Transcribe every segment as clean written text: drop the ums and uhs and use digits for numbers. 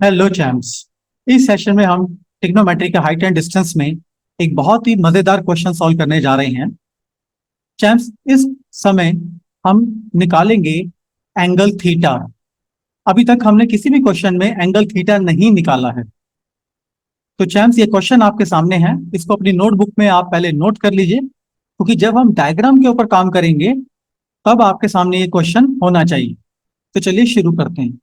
Hello champs. इस session में हम ट्रिग्नोमेट्री के हाइट एंड डिस्टेंस में एक बहुत ही मजेदार क्वेश्चन सॉल्व करने जा रहे हैं। चैम्प्स, इस समय हम निकालेंगे एंगल थीटा। अभी तक हमने किसी भी क्वेश्चन में एंगल थीटा नहीं निकाला है। तो चैम्प्स, ये क्वेश्चन आपके सामने है, इसको अपनी नोटबुक में आप पहले नोट कर लीजिए, क्योंकि जब हम डायग्राम के ऊपर काम करेंगे तब आपके सामने ये क्वेश्चन होना चाहिए। तो चलिए शुरू करते हैं।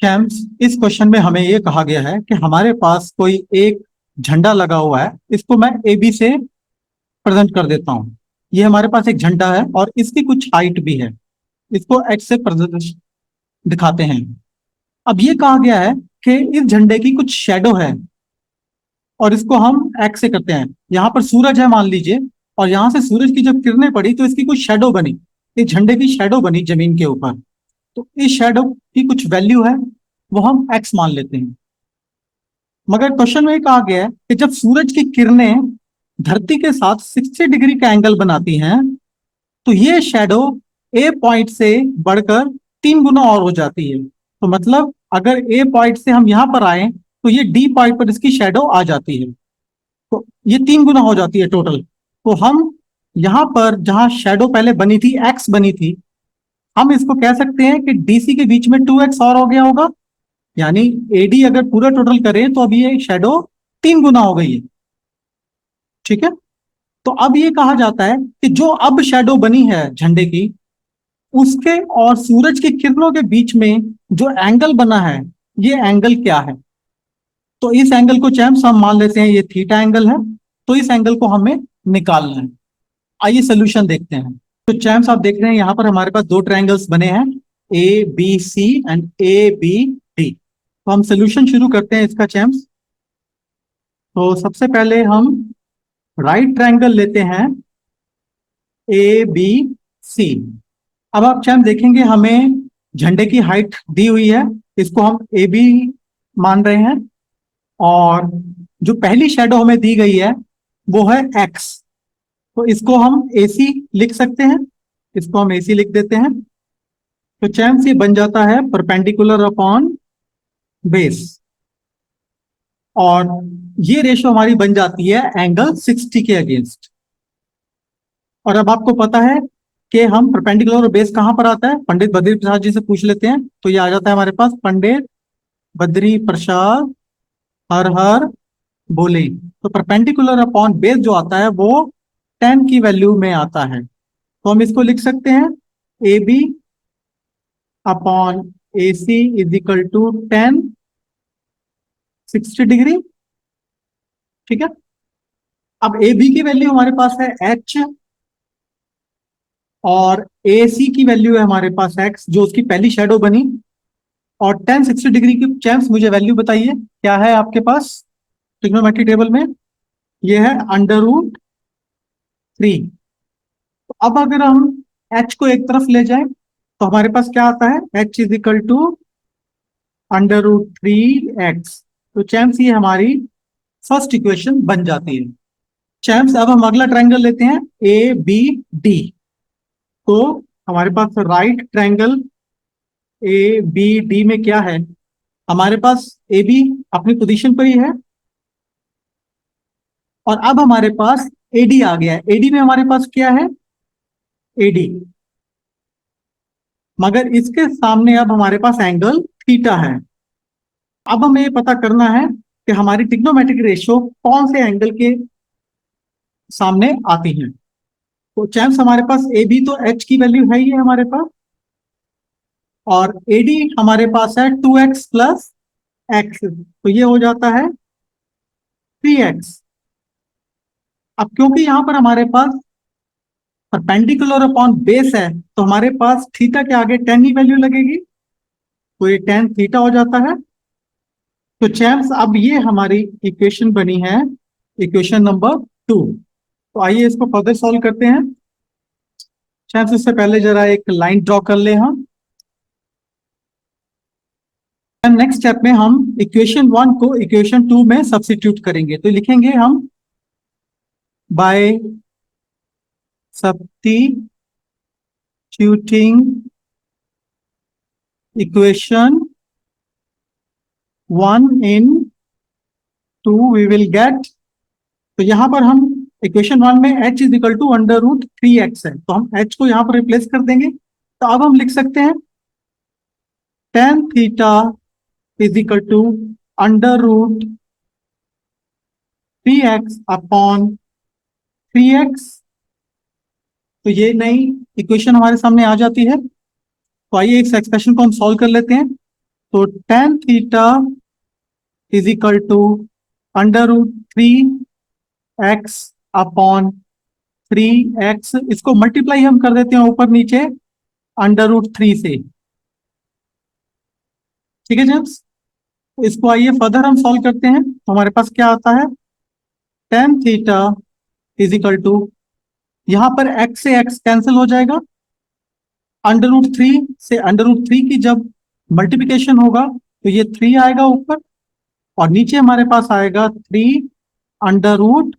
चैम्प्स, इस क्वेश्चन में हमें ये कहा गया है कि हमारे पास कोई एक झंडा लगा हुआ है। इसको मैं ए बी से प्रेजेंट कर देता हूँ। ये हमारे पास एक झंडा है और इसकी कुछ हाइट भी है। इसको एक्स से प्रेजेंट दिखाते हैं। अब ये कहा गया है कि इस झंडे की कुछ शेडो है और इसको हम एक्स से करते हैं। यहाँ पर सूरज है मान लीजिए, और यहाँ से सूरज की जब किरणें पड़ी तो इसकी कुछ शेडो बनी। इस झंडे की शेडो बनी जमीन के ऊपर। तो इस शेडो की कुछ वैल्यू है, वो हम एक्स मान लेते हैं। मगर क्वेश्चन में कहा गया है कि जब सूरज की किरणें धरती के साथ 60 डिग्री का एंगल बनाती हैं तो ये शेडो ए पॉइंट से बढ़कर 3 गुना और हो जाती है। तो मतलब अगर ए पॉइंट से हम यहां पर आए तो ये डी पॉइंट पर इसकी शेडो आ जाती है। तो ये 3 गुना हो जाती है टोटल। तो हम यहां पर जहां शेडो पहले बनी थी, एक्स बनी थी, हम इसको कह सकते हैं कि डीसी के बीच में 2x और हो गया होगा। यानी एडी अगर पूरा टोटल करें तो अब ये शेडो 3 गुना हो गई है। ठीक है। तो अब ये कहा जाता है कि जो अब शेडो बनी है झंडे की, उसके और सूरज की किरणों के बीच में जो एंगल बना है, ये एंगल क्या है। तो इस एंगल को चैम्प्स हम मान लेते हैं ये थीटा एंगल है। तो इस एंगल को हमें निकालना है। आइए सोल्यूशन देखते हैं। तो चैम्प्स, आप देख रहे हैं यहाँ पर हमारे पास दो ट्रायंगल्स बने हैं, A B C and A B D. तो हम सोल्यूशन शुरू करते हैं इसका चैम्प्स। तो सबसे पहले हम राइट ट्रायंगल लेते हैं, ए बी सी। अब आप चाहे देखेंगे हमें झंडे की हाइट दी हुई है, इसको हम ए बी मान रहे हैं। और जो पहली शेडो हमें दी गई है वो है एक्स। तो इसको हम ए सी लिख सकते हैं। इसको हम ए सी लिख देते हैं। तो चैम्स ये बन जाता है परपेंडिकुलर अपॉन बेस। और ये रेशो हमारी बन जाती है एंगल 60 के अगेंस्ट। और अब आपको पता है कि हम परपेंडिकुलर और बेस कहां पर आता है, पंडित बद्री प्रसाद जी से पूछ लेते हैं। तो ये आ जाता है हमारे पास, पंडित बद्री प्रसाद हर हर बोले। तो परपेंडिकुलर अपॉन बेस जो आता है वो 10 की वैल्यू में आता है। तो हम इसको लिख सकते हैं A B upon A C is equal to 10 60 degree. ठीक है। अब ए बी की वैल्यू हमारे पास है एच, और ए सी की वैल्यू है हमारे पास एक्स, जो उसकी पहली शेडो बनी। और 10 60 डिग्री की चैम्प्स मुझे वैल्यू बताइए क्या है आपके पास ट्रिग्नोमेट्री टेबल में। ये है √3। तो अब अगर हम एच को एक तरफ ले जाएं तो हमारे पास क्या आता है, H is equal to √3x। तो चैम्प्स ये हमारी फर्स्ट इक्वेशन बन जाती है। चैम्प्स अब हम अगला ट्रायंगल लेते हैं, ए बी डी। तो हमारे पास right triangle A B D में क्या है, हमारे पास ए बी अपनी पोजीशन पर ही है। और अब हमारे पास एडी आ गया है। एडी में हमारे पास क्या है, एडी। मगर इसके सामने अब हमारे पास एंगल थीटा है। अब हमें ये पता करना है कि हमारी ट्रिग्नोमेट्रिक रेशियो कौन से एंगल के सामने आती है। तो चैम्प्स हमारे पास ए बी तो एच की वैल्यू है ही है हमारे पास, और एडी हमारे पास है 2x प्लस एक्स। तो ये हो जाता है 3x। अब क्योंकि यहां पर हमारे पास परपेंडिकुलर अपॉन बेस है तो हमारे पास थीटा के आगे 10 ही वैल्यू लगेगी। तो ये 10 थीटा हो जाता है। तो चैम्प्स अब ये हमारी इक्वेशन बनी है, इक्वेशन नंबर 2। तो आइए इसको फर्दर सॉल्व करते हैं। चैम्प्स इससे पहले जरा एक लाइन ड्रॉ कर ले हम। नेक्स्ट स्टेप में हम इक्वेशन 1 को इक्वेशन 2 में सब्स्टिट्यूट करेंगे। तो लिखेंगे हम bye substituting equation 1 in 2 we will get, तो यहां पर हम इक्वेशन 1 में h is equal to under root 3x है, तो हम h को यहां पर रिप्लेस कर देंगे। तो अब हम लिख सकते हैं tan theta is equal to under root 3x upon 3x। तो ये नई इक्वेशन हमारे सामने आ जाती है। तो आइए इस एक्सप्रेशन को हम सॉल्व कर लेते हैं। तो tan theta is equal to under root 3x upon 3x, इसको मल्टीप्लाई हम कर देते हैं ऊपर नीचे अंडर रूट 3 से। ठीक है जेम्स, तो इसको आइए फर्दर हम सॉल्व करते हैं। तो हमारे पास क्या आता है, tan theta is equal to, यहां पर x से x कैंसिल हो जाएगा, अंडर रूट 3 से अंडर रूट 3 की जब मल्टीप्लिकेशन होगा तो ये 3 आएगा ऊपर, और नीचे हमारे पास आएगा 3 अंडर रूट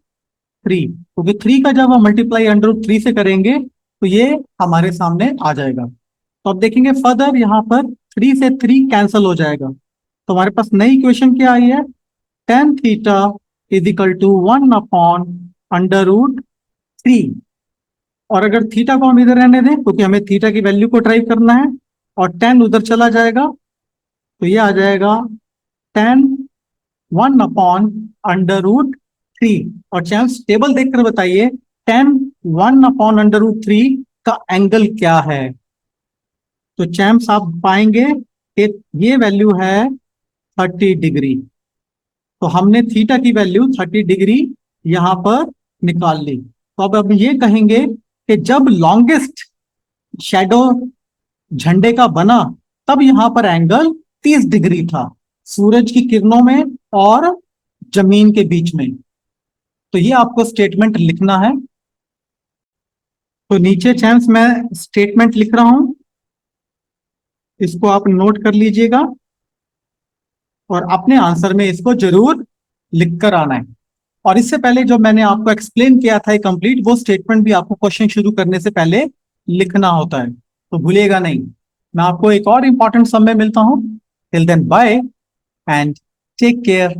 3, क्योंकि 3 का जब हम मल्टीप्लाई अंडर रूट 3 से करेंगे तो ये हमारे सामने आ जाएगा। तो अब देखेंगे फर्दर, यहाँ पर 3 से 3 कैंसिल हो जाएगा, तो हमारे पास नई इक्वेशन क्या आई है, tan theta is equal to 1 upon under root 3। और अगर थीटा को हम इधर रहने दें क्योंकि हमें थीटा की वैल्यू को ड्राइव करना है, और tan उधर चला जाएगा, तो ये आ जाएगा tan 1 अपॉन अंडर रूट 3। और चैम्स टेबल देखकर बताइए tan 1 अपॉन अंडर रूट 3 का एंगल क्या है। तो चैम्स आप पाएंगे कि ये वैल्यू है 30 डिग्री। तो हमने थीटा की वैल्यू 30 डिग्री यहां पर निकाल ली। तो अब ये कहेंगे कि जब लॉन्गेस्ट शैडो झंडे का बना तब यहां पर एंगल 30 डिग्री था, सूरज की किरणों में और जमीन के बीच में। तो ये आपको स्टेटमेंट लिखना है। तो नीचे चैम्स मैं स्टेटमेंट लिख रहा हूं, इसको आप नोट कर लीजिएगा और अपने आंसर में इसको जरूर लिखकर आना है। और इससे पहले जो मैंने आपको एक्सप्लेन किया था कंप्लीट, वो स्टेटमेंट भी आपको क्वेश्चन शुरू करने से पहले लिखना होता है, तो भूलिएगा नहीं। मैं आपको एक और इंपॉर्टेंट सब में मिलता हूं। Till then bye and take care.